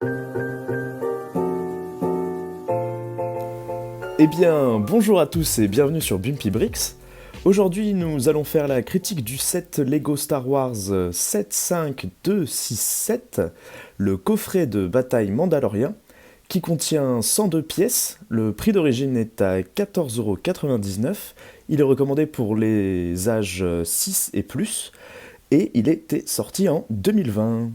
Eh bien, bonjour à tous et bienvenue sur Bumpy Bricks. Aujourd'hui, nous allons faire la critique du set Lego Star Wars 75267, le coffret de bataille mandalorien, qui contient 102 pièces. Le prix d'origine est à 14,99 €. Il est recommandé pour les âges 6 et plus, et il était sorti en 2020.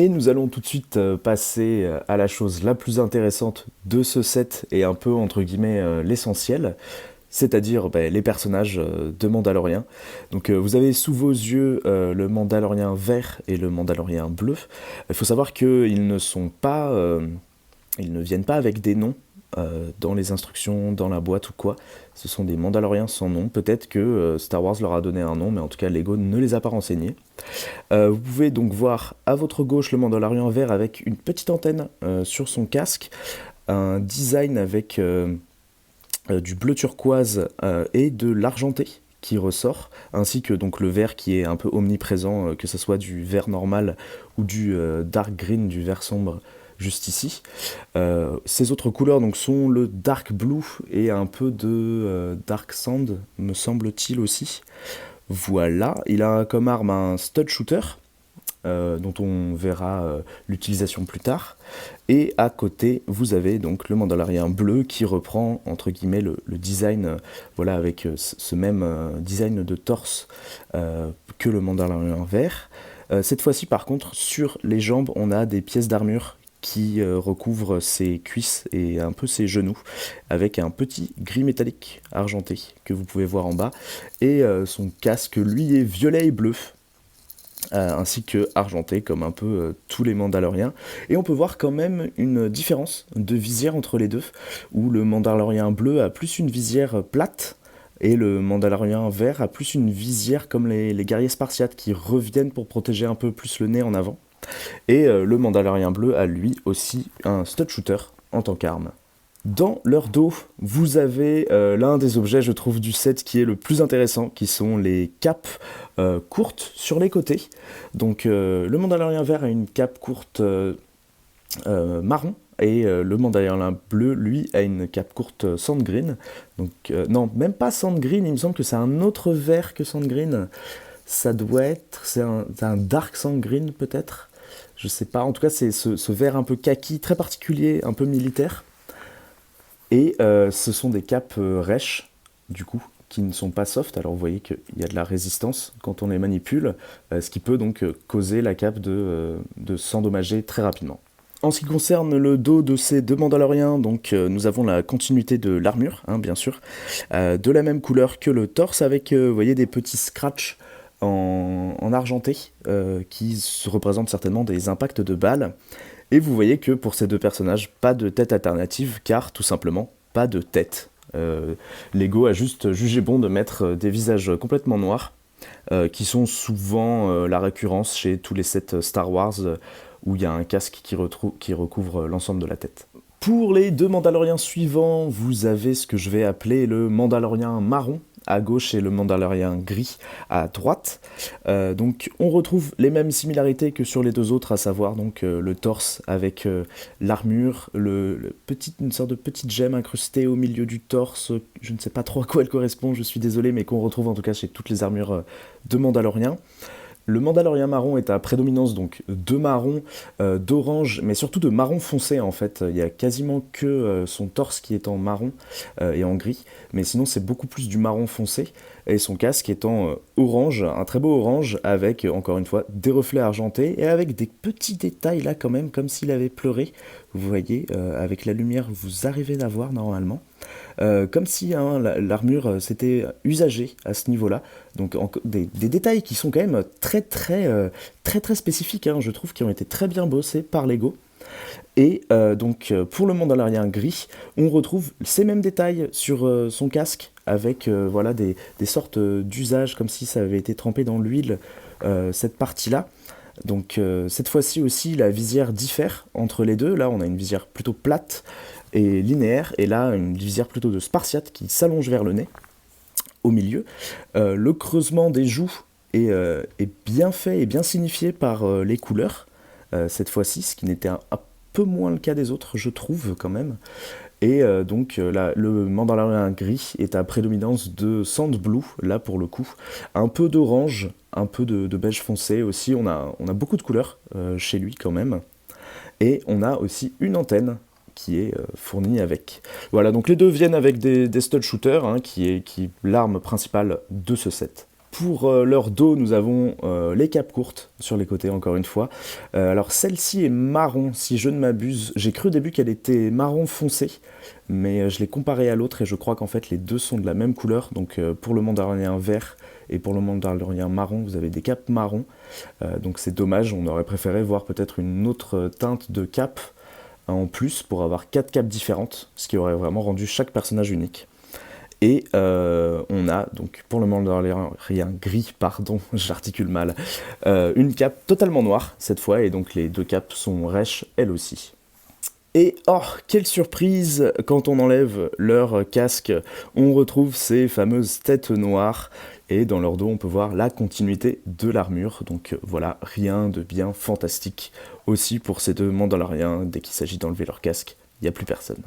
Et nous allons tout de suite passer à la chose la plus intéressante de ce set et un peu entre guillemets l'essentiel, c'est-à-dire les personnages de Mandalorian. Donc vous avez sous vos yeux le Mandalorien vert et le Mandalorien bleu. Il faut savoir qu'ils ne sont pas, ils ne viennent pas avec des noms dans les instructions, dans la boîte ou quoi. Ce sont des Mandaloriens sans nom. Peut-être que Star Wars leur a donné un nom, mais en tout cas Lego ne les a pas renseignés. Vous pouvez donc voir à votre gauche le Mandalorian vert avec une petite antenne sur son casque, un design avec du bleu turquoise et de l'argenté qui ressort, ainsi que donc le vert qui est un peu omniprésent, que ce soit du vert normal ou du dark green, du vert sombre juste ici. Ces autres couleurs donc sont le dark blue et un peu de dark sand, me semble-t-il aussi. Voilà, il a comme arme un stud shooter, dont on verra l'utilisation plus tard. Et à côté, vous avez donc le Mandalorian bleu qui reprend entre guillemets le design, voilà, avec ce même design de torse que le Mandalorian vert. Cette fois-ci, par contre, sur les jambes, on a des pièces d'armure qui recouvre ses cuisses et un peu ses genoux, avec un petit gris métallique argenté que vous pouvez voir en bas, et son casque lui est violet et bleu, ainsi que argenté comme un peu tous les Mandaloriens. Et on peut voir quand même une différence de visière entre les deux, où le Mandalorien bleu a plus une visière plate, et le Mandalorien vert a plus une visière comme les guerriers spartiates qui reviennent pour protéger un peu plus le nez en avant. Et le Mandalorian bleu a lui aussi un stud shooter en tant qu'arme. Dans leur dos, vous avez l'un des objets, je trouve, du set qui est le plus intéressant, qui sont les capes courtes sur les côtés. Donc le Mandalorian vert a une cape courte marron, et le Mandalorian bleu, lui, a une cape courte sand green. Donc non, même pas sand green, il me semble que c'est un autre vert que sand green. Ça doit être, c'est un dark sand green peut-être. Je sais pas, en tout cas c'est ce vert un peu kaki, très particulier, un peu militaire. Et ce sont des capes rêches, du coup, qui ne sont pas soft. Alors vous voyez qu'il y a de la résistance quand on les manipule, ce qui peut donc causer la cape de s'endommager très rapidement. En ce qui concerne le dos de ces deux Mandaloriens, donc nous avons la continuité de l'armure, hein, bien sûr, de la même couleur que le torse, avec vous voyez, des petits scratchs en argenté, qui représentent certainement des impacts de balles. Et vous voyez que pour ces deux personnages, pas de tête alternative, car tout simplement pas de tête. Lego a juste jugé bon de mettre des visages complètement noirs, qui sont souvent la récurrence chez tous les sets Star Wars, où il y a un casque qui recouvre l'ensemble de la tête. Pour les deux Mandaloriens suivants, vous avez ce que je vais appeler le Mandalorien marron à gauche et le Mandalorien gris à droite. Donc on retrouve les mêmes similarités que sur les deux autres, à savoir donc le torse avec l'armure, une sorte de petite gemme incrustée au milieu du torse. Je ne sais pas trop à quoi elle correspond, je suis désolé, mais qu'on retrouve en tout cas chez toutes les armures de Mandaloriens. Le Mandalorian marron est à prédominance donc de marron, d'orange, mais surtout de marron foncé en fait. Il y a quasiment que son torse qui est en marron et en gris, mais sinon c'est beaucoup plus du marron foncé, et son casque étant orange, un très beau orange avec encore une fois des reflets argentés et avec des petits détails là quand même, comme s'il avait pleuré. Vous voyez, avec la lumière vous arrivez à voir normalement. Comme si hein, l'armure s'était usagée à ce niveau-là. Donc des détails qui sont quand même très spécifiques, hein, je trouve, qui ont été très bien bossés par Lego. Et donc pour le Mandalorian gris, on retrouve ces mêmes détails sur son casque, avec voilà, des sortes d'usages, comme si ça avait été trempé dans l'huile, cette partie-là. Donc cette fois-ci aussi, la visière diffère entre les deux. Là, on a une visière plutôt plate et linéaire, et là, une visière plutôt de spartiate qui s'allonge vers le nez, au milieu. Le creusement des joues est bien fait et bien signifié par les couleurs, cette fois-ci, ce qui n'était un peu moins le cas des autres, je trouve quand même. Et le Mandalorian gris est à prédominance de Sand Blue, là pour le coup. Un peu d'orange, un peu de beige foncé aussi. On a beaucoup de couleurs chez lui quand même. Et on a aussi une antenne qui est fournie avec. Voilà, donc les deux viennent avec des stud shooters, hein, qui est l'arme principale de ce set. Pour leur dos, nous avons les capes courtes sur les côtés, encore une fois. Alors celle-ci est marron, si je ne m'abuse. J'ai cru au début qu'elle était marron foncé, mais je l'ai comparée à l'autre et je crois qu'en fait les deux sont de la même couleur. Donc pour le Mandalorian vert et pour le Mandalorian marron, vous avez des capes marron. Donc c'est dommage, on aurait préféré voir peut-être une autre teinte de cape en plus pour avoir 4 capes différentes, ce qui aurait vraiment rendu chaque personnage unique. Et on a donc pour le Mandalorian gris, pardon, j'articule mal, une cape totalement noire cette fois, et donc les deux capes sont rêches elles aussi. Et oh, quelle surprise, quand on enlève leur casque, on retrouve ces fameuses têtes noires, et dans leur dos on peut voir la continuité de l'armure, donc voilà, rien de bien fantastique aussi pour ces deux Mandaloriens. Dès qu'il s'agit d'enlever leur casque, il n'y a plus personne.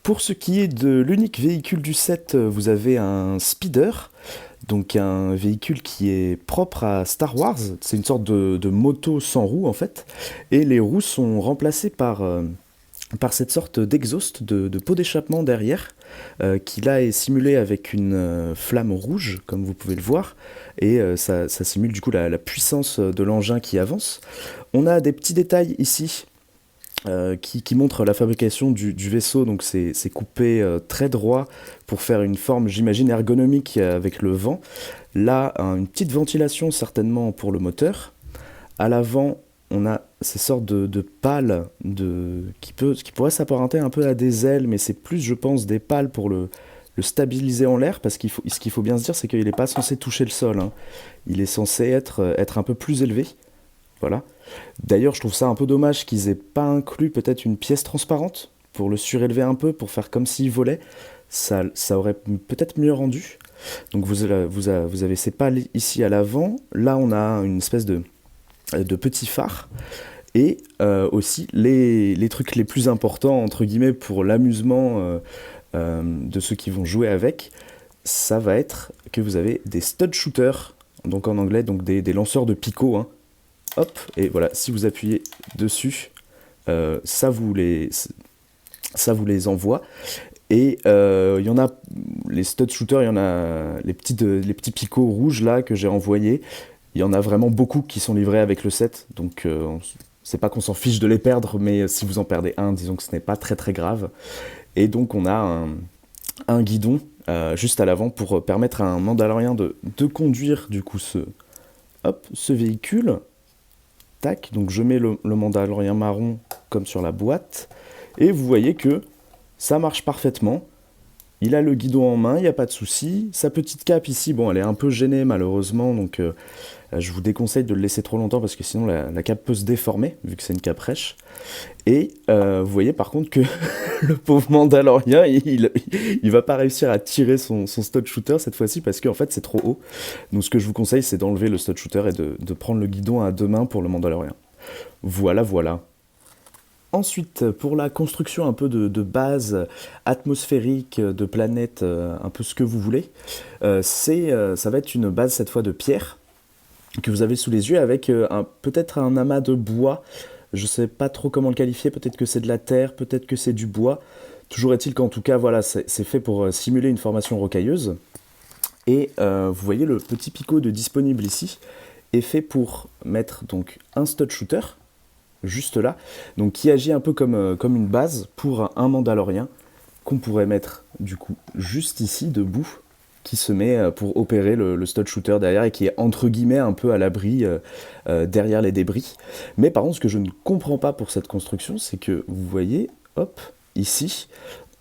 Pour ce qui est de l'unique véhicule du set, vous avez un speeder, donc un véhicule qui est propre à Star Wars. C'est une sorte de moto sans roues en fait, et les roues sont remplacées par cette sorte d'exhaust, de pot d'échappement derrière, qui là est simulé avec une flamme rouge, comme vous pouvez le voir, et ça simule du coup la puissance de l'engin qui avance. On a des petits détails ici qui montre la fabrication du vaisseau. Donc c'est coupé très droit pour faire une forme, j'imagine, ergonomique avec le vent. Là, une petite ventilation certainement pour le moteur. À l'avant, on a ces sortes de pales qui pourraient s'apparenter un peu à des ailes, mais c'est plus, je pense, des pales pour le stabiliser en l'air, parce ce qu'il faut bien se dire, c'est qu'il n'est pas censé toucher le sol, hein. Il est censé être un peu plus élevé. Voilà. D'ailleurs, je trouve ça un peu dommage qu'ils aient pas inclus peut-être une pièce transparente pour le surélever un peu, pour faire comme s'il volait. Ça aurait peut-être mieux rendu. Donc vous avez ces pales ici à l'avant. Là, on a une espèce de petit phare. Et aussi, les trucs les plus importants, entre guillemets, pour l'amusement de ceux qui vont jouer avec, ça va être que vous avez des stud shooters, donc en anglais, donc des lanceurs de picot, hein. Hop, et voilà, si vous appuyez dessus, ça vous les envoie. Et il y en a, les stud shooters, il y en a les petits picots rouges là que j'ai envoyés. Il y en a vraiment beaucoup qui sont livrés avec le set, donc c'est pas qu'on s'en fiche de les perdre, mais si vous en perdez un, disons que ce n'est pas très très grave. Et donc on a un guidon juste à l'avant pour permettre à un Mandalorien de conduire du coup ce véhicule. Tac, donc je mets le Mandalorien marron comme sur la boîte, et vous voyez que ça marche parfaitement. Il a le guidon en main, il n'y a pas de souci. Sa petite cape ici, bon, elle est un peu gênée malheureusement, donc je vous déconseille de le laisser trop longtemps parce que sinon la cape peut se déformer, vu que c'est une cape rêche. Et vous voyez par contre que le pauvre Mandalorien, il va pas réussir à tirer son stud shooter cette fois-ci parce qu'en fait c'est trop haut. Donc ce que je vous conseille, c'est d'enlever le stud shooter et de prendre le guidon à deux mains pour le Mandalorien. Voilà, voilà. Ensuite, pour la construction un peu de base atmosphérique, de planète, un peu ce que vous voulez, ça va être une base cette fois de pierre que vous avez sous les yeux avec peut-être un amas de bois. Je sais pas trop comment le qualifier, peut-être que c'est de la terre, peut-être que c'est du bois. Toujours est-il qu'en tout cas, voilà, c'est fait pour simuler une formation rocailleuse. Et vous voyez le petit picot de disponible ici est fait pour mettre donc un stud shooter, juste là, donc qui agit un peu comme une base pour un Mandalorien qu'on pourrait mettre du coup juste ici debout, qui se met pour opérer le stud shooter derrière et qui est entre guillemets un peu à l'abri derrière les débris. Mais par contre, ce que je ne comprends pas pour cette construction, c'est que vous voyez, hop, ici,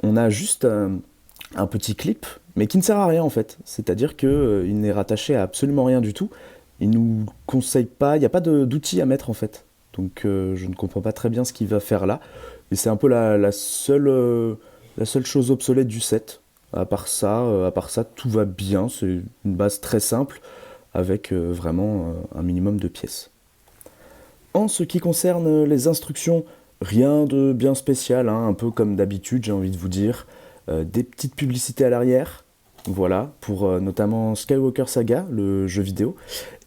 on a juste un petit clip, mais qui ne sert à rien en fait. C'est-à-dire qu'il n'est rattaché à absolument rien du tout. Il nous conseille pas, il n'y a pas d'outil à mettre en fait. Donc je ne comprends pas très bien ce qu'il va faire là. Et c'est un peu la seule chose obsolète du set. À part ça, tout va bien. C'est une base très simple avec vraiment un minimum de pièces. En ce qui concerne les instructions, rien de bien spécial, hein, un peu comme d'habitude, j'ai envie de vous dire. Des petites publicités à l'arrière, voilà, pour notamment Skywalker Saga, le jeu vidéo,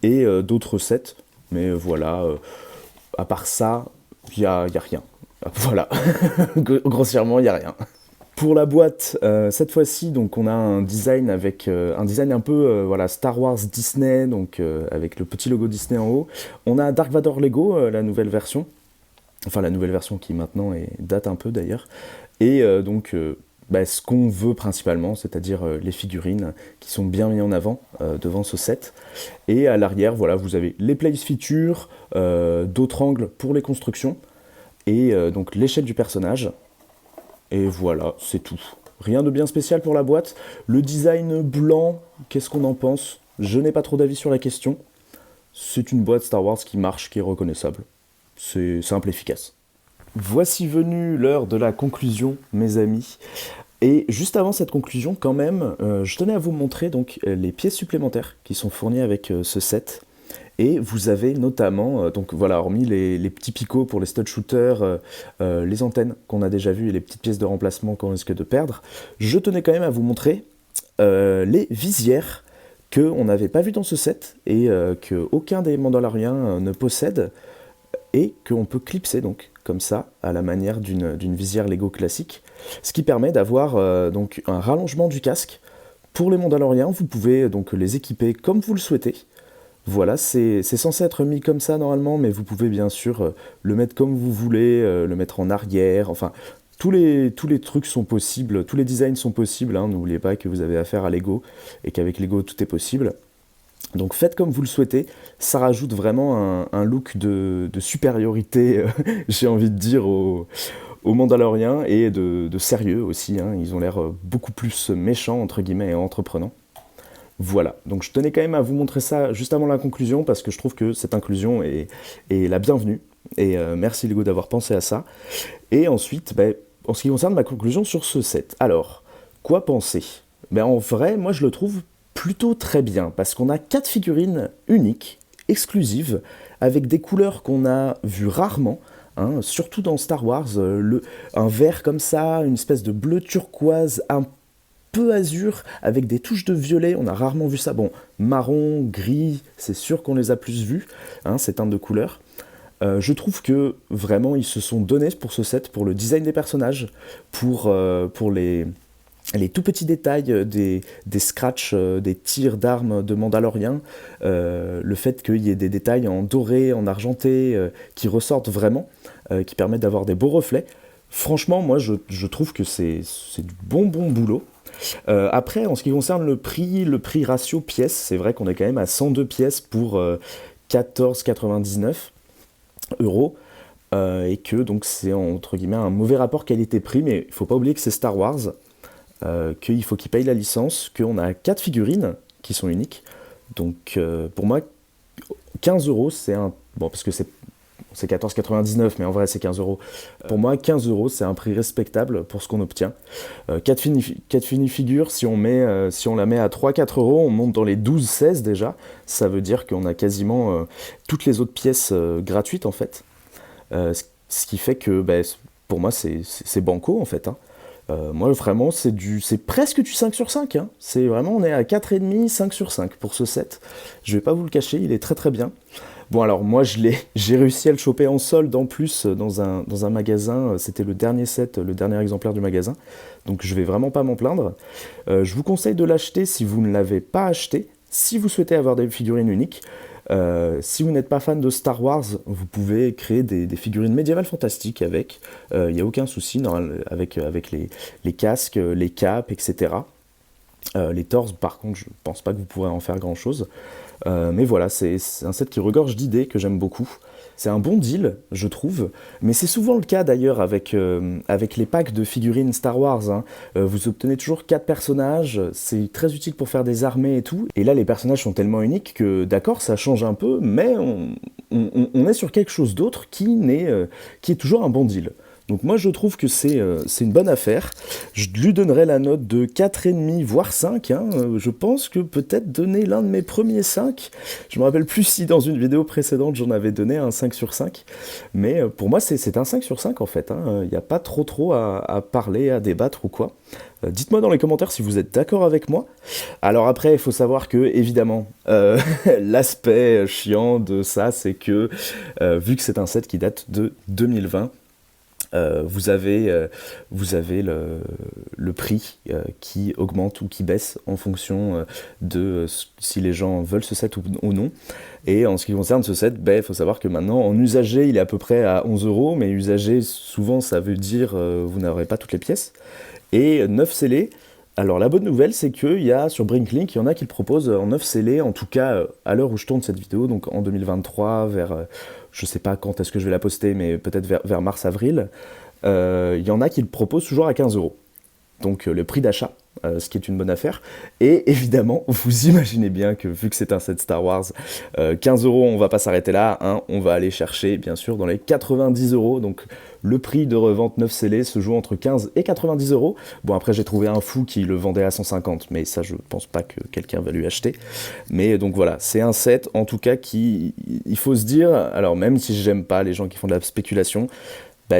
et d'autres sets. Mais voilà, à part ça, y a rien. Voilà, grossièrement, il n'y a rien. Pour la boîte, cette fois-ci, donc on a un design avec un design un peu voilà, Star Wars Disney, donc avec le petit logo Disney en haut. On a Dark Vador Lego, la nouvelle version, enfin la nouvelle version qui maintenant date un peu d'ailleurs. Et bah, ce qu'on veut principalement, c'est-à-dire les figurines qui sont bien mises en avant devant ce set. Et à l'arrière, voilà, vous avez les place features, d'autres angles pour les constructions, et donc l'échelle du personnage. Et voilà, c'est tout. Rien de bien spécial pour la boîte. Le design blanc, qu'est-ce qu'on en pense? Je n'ai pas trop d'avis sur la question. C'est une boîte Star Wars qui marche, qui est reconnaissable. C'est simple et efficace. Voici venue l'heure de la conclusion, mes amis. Et juste avant cette conclusion, quand même, je tenais à vous montrer donc les pièces supplémentaires qui sont fournies avec ce set. Et vous avez notamment, donc voilà, hormis les petits picots pour les stud shooters, les antennes qu'on a déjà vues et les petites pièces de remplacement qu'on risque de perdre, je tenais quand même à vous montrer les visières qu'on n'avait pas vues dans ce set et qu'aucun des Mandaloriens ne possède et qu'on peut clipser donc comme ça à la manière d'une visière Lego classique, ce qui permet d'avoir donc un rallongement du casque. Pour les Mandaloriens, vous pouvez donc les équiper comme vous le souhaitez. Voilà, c'est censé être mis comme ça normalement, mais vous pouvez bien sûr le mettre comme vous voulez, le mettre en arrière, enfin, tous les trucs sont possibles, tous les designs sont possibles, hein, n'oubliez pas que vous avez affaire à Lego, et qu'avec Lego tout est possible. Donc faites comme vous le souhaitez, ça rajoute vraiment un look de supériorité, j'ai envie de dire, aux Mandaloriens, et de sérieux aussi, hein, ils ont l'air beaucoup plus méchants, entre guillemets, et entreprenants. Voilà, donc je tenais quand même à vous montrer ça juste avant la conclusion parce que je trouve que cette inclusion est la bienvenue. Et merci Lego d'avoir pensé à ça. Et ensuite, en ce qui concerne ma conclusion sur ce set, alors, quoi penser? En vrai, moi je le trouve plutôt très bien parce qu'on a 4 figurines uniques, exclusives, avec des couleurs qu'on a vues rarement. Hein, surtout dans Star Wars, un vert comme ça, une espèce de bleu turquoise, un peu azur, avec des touches de violet, on a rarement vu ça. Bon, marron, gris, c'est sûr qu'on les a plus vus, hein, ces teintes de couleurs. Je trouve que vraiment ils se sont donnés pour ce set, pour le design des personnages, pour les tout petits détails des scratchs, des tirs d'armes de Mandalorian, le fait qu'il y ait des détails en doré, en argenté, qui ressortent vraiment, qui permettent d'avoir des beaux reflets. Franchement, moi je trouve que c'est du bon boulot. Après, en ce qui concerne le prix ratio pièces, c'est vrai qu'on est quand même à 102 pièces pour 14,99 euros. Et que donc c'est entre guillemets un mauvais rapport qualité-prix, mais il ne faut pas oublier que c'est Star Wars, qu'il faut qu'ils payent la licence, qu'on a 4 figurines qui sont uniques. Donc pour moi, 15 euros, c'est un... Bon, parce que c'est 14,99, mais en vrai c'est 15 euros. Pour moi, 15 euros, c'est un prix respectable pour ce qu'on obtient. 4 figures, si on la met à 3-4 euros, on monte dans les 12-16 déjà. Ça veut dire qu'on a quasiment toutes les autres pièces gratuites en fait. Ce qui fait que pour moi, c'est banco en fait. Hein. Moi vraiment, c'est presque du 5 sur 5. Hein. C'est vraiment, on est à 4,5, 5 sur 5 pour ce set. Je vais pas vous le cacher, il est très très bien. Bon alors moi j'ai réussi à le choper en solde en plus dans un magasin, c'était le dernier set, le dernier exemplaire du magasin, donc je vais vraiment pas m'en plaindre. Je vous conseille de l'acheter si vous ne l'avez pas acheté, si vous souhaitez avoir des figurines uniques. Si vous n'êtes pas fan de Star Wars, vous pouvez créer des figurines médiévales fantastiques avec, il n'y a aucun souci avec les casques, les capes, etc. Les torses, par contre, je pense pas que vous pourrez en faire grand chose. Mais voilà, c'est un set qui regorge d'idées que j'aime beaucoup. C'est un bon deal, je trouve, mais c'est souvent le cas d'ailleurs avec les packs de figurines Star Wars. Hein. Vous obtenez toujours 4 personnages, c'est très utile pour faire des armées et tout. Et là, les personnages sont tellement uniques que, d'accord, ça change un peu, mais on est sur quelque chose d'autre qui est toujours un bon deal. Donc moi je trouve que c'est une bonne affaire. Je lui donnerais la note de 4,5 voire 5. Hein. Je pense que peut-être donner l'un de mes premiers 5. Je me rappelle plus si dans une vidéo précédente j'en avais donné un 5 sur 5. Mais pour moi c'est un 5 sur 5 en fait. Hein. Il n'y a pas trop à parler, à débattre ou quoi. Dites-moi dans les commentaires si vous êtes d'accord avec moi. Alors après, il faut savoir que, évidemment, l'aspect chiant de ça, c'est que, vu que c'est un set qui date de 2020, vous avez le prix qui augmente ou qui baisse en fonction de si les gens veulent ce set ou non. Et en ce qui concerne ce set, il faut savoir que maintenant, en usagé, il est à peu près à 11 euros, mais usagé, souvent, ça veut dire vous n'aurez pas toutes les pièces. Et 9 scellés. Alors la bonne nouvelle, c'est qu'il y a sur Brinklink, il y en a qui le proposent en 9 scellés, en tout cas à l'heure où je tourne cette vidéo, donc en 2023, vers, je sais pas quand est-ce que je vais la poster, mais peut-être vers mars-avril, il y en a qui le proposent toujours à 15 euros. Donc le prix d'achat, ce qui est une bonne affaire. Et évidemment, vous imaginez bien que vu que c'est un set Star Wars, 15 euros, on va pas s'arrêter là, hein, on va aller chercher bien sûr dans les 90 euros. Donc le prix de revente 9 scellés se joue entre 15 et 90 euros. Bon après j'ai trouvé un fou qui le vendait à 150, mais ça je pense pas que quelqu'un va lui acheter. Mais donc voilà, c'est un set en tout cas qui, il faut se dire, alors même si j'aime pas les gens qui font de la spéculation,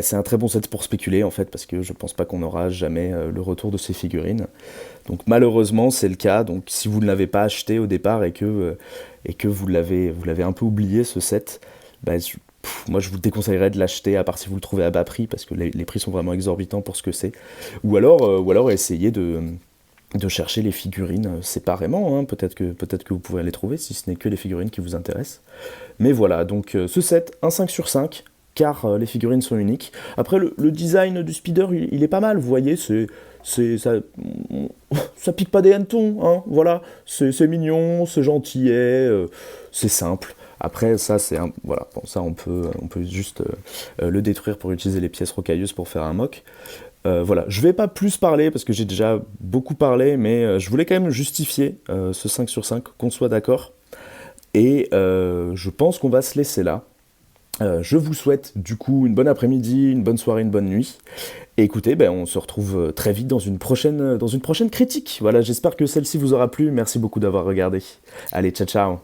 c'est un très bon set pour spéculer en fait, parce que je pense pas qu'on aura jamais le retour de ces figurines. Donc malheureusement c'est le cas, donc si vous ne l'avez pas acheté au départ et que vous l'avez un peu oublié ce set, moi je vous déconseillerais de l'acheter à part si vous le trouvez à bas prix, parce que les prix sont vraiment exorbitants pour ce que c'est. Ou alors essayez de chercher les figurines séparément, hein. Peut-être que vous pourrez les trouver si ce n'est que les figurines qui vous intéressent. Mais voilà, donc ce set, un 5 sur 5, car les figurines sont uniques. Après, le design du speeder, il est pas mal, vous voyez, ça pique pas des hannetons, hein, voilà, c'est mignon, c'est gentillet, c'est simple. Après, ça, voilà, bon, ça, on peut juste le détruire pour utiliser les pièces rocailleuses pour faire un mock. Voilà, je vais pas plus parler, parce que j'ai déjà beaucoup parlé, mais je voulais quand même justifier ce 5 sur 5, qu'on soit d'accord. Et je pense qu'on va se laisser là. Je vous souhaite du coup une bonne après-midi, une bonne soirée, une bonne nuit. Et écoutez, on se retrouve très vite dans une prochaine critique. Voilà, j'espère que celle-ci vous aura plu. Merci beaucoup d'avoir regardé. Allez, ciao ciao.